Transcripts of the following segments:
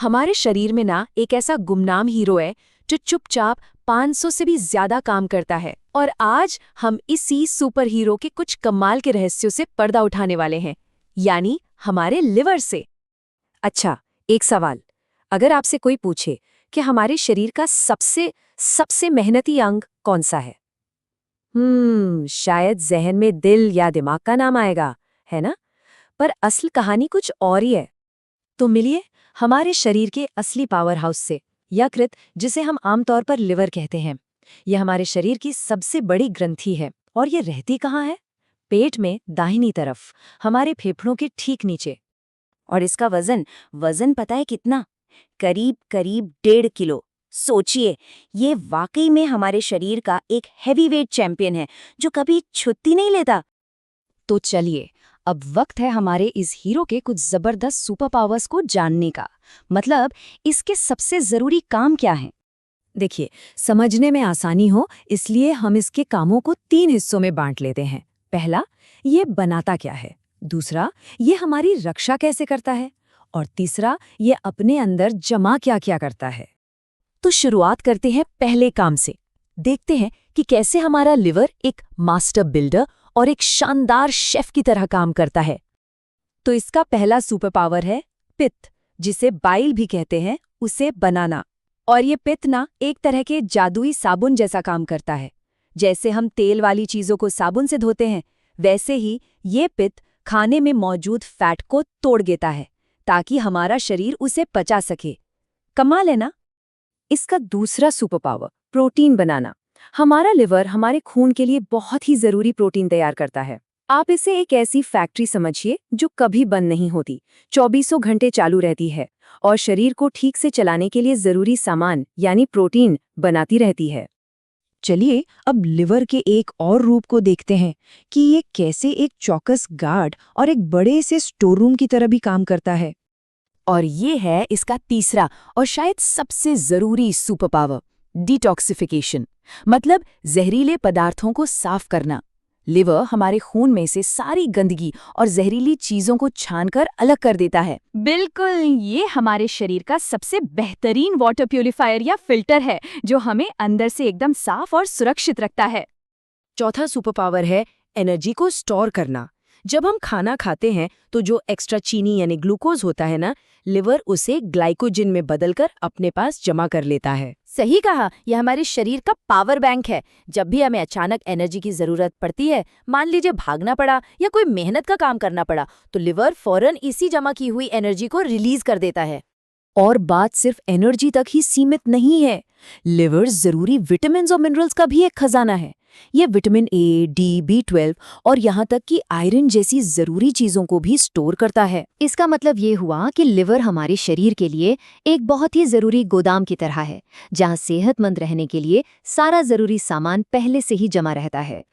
हमारे शरीर में ना एक ऐसा गुमनाम हीरो है जो चुपचाप 500 से भी ज्यादा काम करता है। और आज हम इसी सुपर हीरो के कुछ कमाल के रहस्यों से पर्दा उठाने वाले हैं, यानी हमारे लिवर से। अच्छा, एक सवाल। अगर आपसे कोई पूछे कि हमारे शरीर का सबसे सबसे मेहनती अंग कौन सा है, शायद जहन में दिल या दिमाग का नाम आएगा, है ना? पर असल कहानी कुछ और ही है। तो मिलिए हमारे शरीर के असली पावर हाउस से, यकृत, जिसे हम आमतौर पर लिवर कहते हैं। यह हमारे शरीर की सबसे बड़ी ग्रंथि है। और ये रहती कहाँ है? पेट में, दाहिनी तरफ, हमारे फेफड़ों के ठीक नीचे। और इसका वजन पता है कितना? करीब करीब 1.5 किलो। सोचिए, ये वाकई में हमारे शरीर का एक हैवीवेट चैंपियन है जो कभी छुट्टी नहीं लेता। तो चलिए, अब वक्त है हमारे इस हीरो के कुछ जबरदस्त सुपर पावर्स को जानने का। मतलब, इसके सबसे जरूरी काम क्या हैं? देखिए, समझने में आसानी हो इसलिए हम इसके कामों को 3 हिस्सों में बांट लेते हैं। पहला, ये बनाता क्या है। दूसरा, ये हमारी रक्षा कैसे करता है। और तीसरा, ये अपने अंदर जमा क्या क्या करता है। तो शुरुआत करते हैं पहले काम से। देखते हैं कि कैसे हमारा लिवर एक मास्टर बिल्डर और एक शानदार शेफ की तरह काम करता है। तो इसका पहला सुपर पावर है पित्त, जिसे बाइल भी कहते हैं, उसे बनाना। और ये पित्त ना एक तरह के जादुई साबुन जैसा काम करता है। जैसे हम तेल वाली चीजों को साबुन से धोते हैं, वैसे ही ये पित्त खाने में मौजूद फैट को तोड़ देता है ताकि हमारा शरीर उसे पचा सके। कमाल है ना? इसका दूसरा सुपर पावर प्रोटीन बनाना। हमारा लिवर हमारे खून के लिए बहुत ही जरूरी प्रोटीन तैयार करता है। आप इसे एक ऐसी फैक्ट्री समझिए जो कभी बंद नहीं होती, 24 घंटे चालू रहती है और शरीर को ठीक से चलाने के लिए जरूरी सामान यानी प्रोटीन बनाती रहती है। चलिए अब लिवर के एक और रूप को देखते हैं कि ये कैसे एक चौकस गार्ड और एक बड़े से स्टोर रूम की तरह भी काम करता है। और ये है इसका तीसरा और शायद सबसे जरूरी सुपर पावर, डिटॉक्सिफिकेशन। मतलब जहरीले पदार्थों को साफ करना। लिवर हमारे खून में से सारी गंदगी और जहरीली चीजों को छानकर अलग कर देता है। बिल्कुल, ये हमारे शरीर का सबसे बेहतरीन वाटर प्यूरिफायर या फिल्टर है जो हमें अंदर से एकदम साफ और सुरक्षित रखता है। चौथा सुपर पावर है एनर्जी को स्टोर करना। जब हम खाना खाते हैं तो जो एक्स्ट्रा चीनी यानी ग्लूकोज होता है ना, लिवर उसे ग्लाइकोजन में बदलकर अपने पास जमा कर लेता है। सही कहा, यह हमारे शरीर का पावर बैंक है। जब भी हमें अचानक एनर्जी की जरूरत पड़ती है, मान लीजिए भागना पड़ा या कोई मेहनत का काम करना पड़ा, तो लिवर फौरन इसी जमा की हुई एनर्जी को रिलीज कर देता है। और बात सिर्फ एनर्जी तक ही सीमित नहीं है। लिवर जरूरी विटामिन और मिनरल्स का भी एक खजाना है। ये विटामिन ए, डी, B12 और यहाँ तक कि आयरन जैसी जरूरी चीजों को भी स्टोर करता है। इसका मतलब ये हुआ कि लिवर हमारे शरीर के लिए एक बहुत ही जरूरी गोदाम की तरह है, जहाँ सेहतमंद रहने के लिए सारा जरूरी सामान पहले से ही जमा रहता है।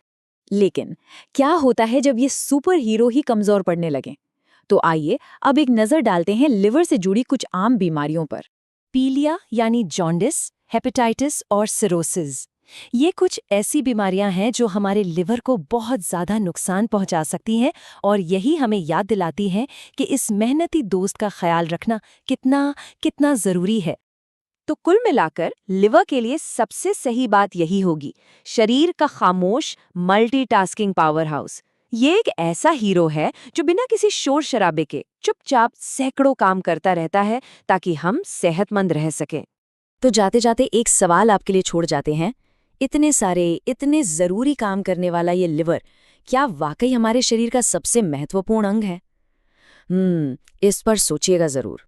लेकिन क्या होता है जब ये सुपर हीरो ही कमजोर पड़ने लगे? तो आइए अब एक नजर डालते हैं लिवर से जुड़ी कुछ आम बीमारियों पर। पीलिया यानी जॉन्डिस, हेपेटाइटिस और सिरोसिस। ये कुछ ऐसी बीमारियां हैं जो हमारे लिवर को बहुत ज्यादा नुकसान पहुंचा सकती हैं और यही हमें याद दिलाती हैं कि इस मेहनती दोस्त का ख्याल रखना कितना कितना जरूरी है। तो कुल मिलाकर लिवर के लिए सबसे सही बात यही होगी, शरीर का खामोश मल्टीटास्किंग पावर हाउस। ये एक ऐसा हीरो है जो बिना किसी शोर शराबे के चुपचाप सैकड़ों काम करता रहता है ताकि हम सेहतमंद रह सकें। तो जाते जाते एक सवाल आपके लिए छोड़ जाते हैं, इतने सारे इतने जरूरी काम करने वाला ये लिवर क्या वाकई हमारे शरीर का सबसे महत्वपूर्ण अंग है? इस पर सोचिएगा जरूर।